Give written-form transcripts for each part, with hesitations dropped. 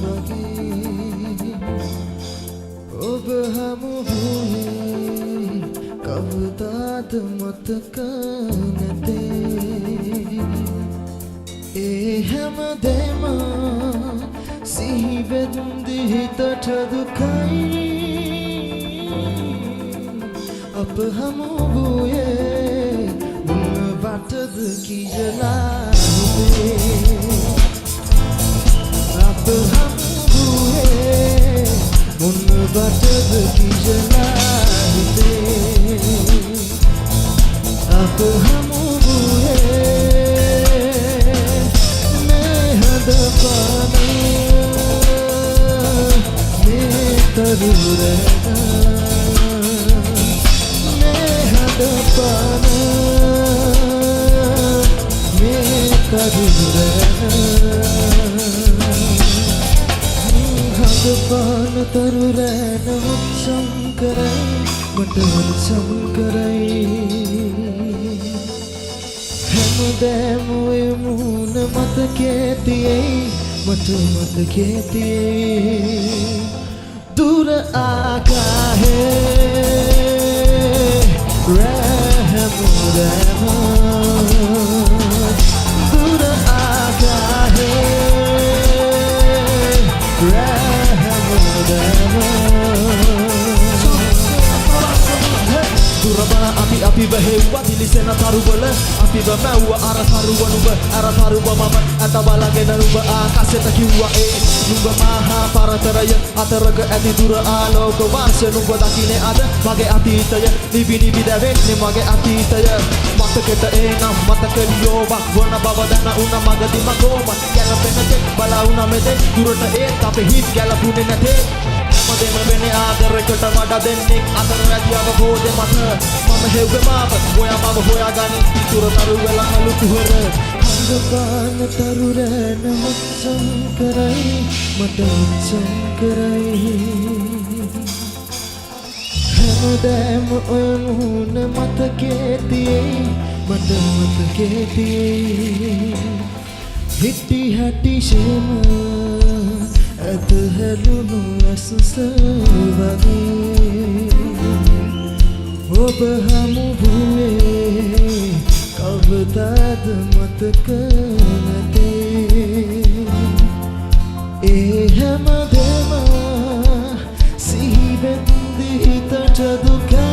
වගේ ඔබ හමු වූයේ කවදාද මතක නැතේ ඒ හැමදේම සිහිවෙද්දි හිතට දුකයි අප හමු වූයේ මොනවටද කියලා හිතේ අප හමු වූයේ මොනවටද කියලා හිතේ අප හමු වූයේ මේ හදපාන මේ තරුරන මේ හදපාන මේ හදපාන තරුරන උත්සම් කරයි මට උත්සම් කරයි හැමදෑම ඔය මුහුණ මතකේ තියෙයි මට මතකේ තියෙයි දුර ආකාහේ රැහැමුරැම දුර ආකාහේ රැහැමුරැම දුරබන අපි බහෙව්වා දිලිසෙන තරුවල අපිව මැව්ව අර තරුව නුඹ අර තරුව මම ඇත බලගෙන නුඹ ආකාශයට කිව්වා ඒ නුඹ මහා පරතරය අතරක ඇති දුර ආලෝක වර්ෂ නුඹ දකින්නේ අද මගේ අතීතය නිවි නිවි දැවෙන්නේ මගේ අතීතය මතකෙට එනම් මතක ලියෝවක් වන බව දැන උන මගදී මගෝම ගැලපෙන තෙක් බලා උන මෙතෙක් දුරට ඒත් අපේ හිත් ගැලපුනේ නැතේ හැමදේම වෙන්නේ ආදරයකට වඩා දෙන්නේ අතර ඇති අවබෝධය මත මම හෙව්වේ මාව ඔයා මම හොයාගනි තුර තරු වෙලා මලු කුහර හඳපාන තරුරන උත්සම් කරයි මට උත්සම් කරයි හැමදෑම ඔය මුහුණ මතකේ තියෙයි මට මතකේ තියෙයි හිටි හැටි ශේම ඇත හැලුණු අසුස වගේ ඔබ හමු වූයේ කවදාද මතක නැතේ ඒ හැමදේම සිහිවෙද්දි හිතට දුකයි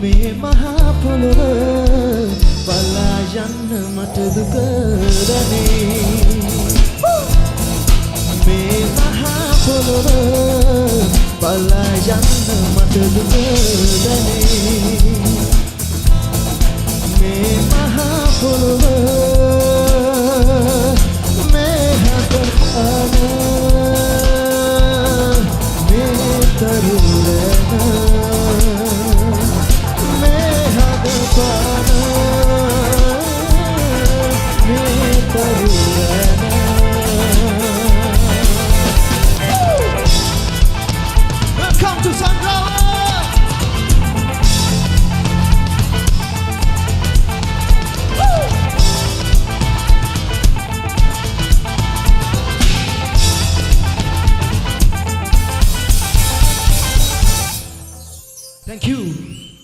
මේ මහා පොළොව බලා යන්න මට දුක දැනේ මේ මහා පොළොව බලා යන්න මට දුක දැනේ මේ මහා පොළොව මේ හදපාන මේ තරුරන මේ හදපාන මේ තරුරන Welcome to Sunflower! Thank you.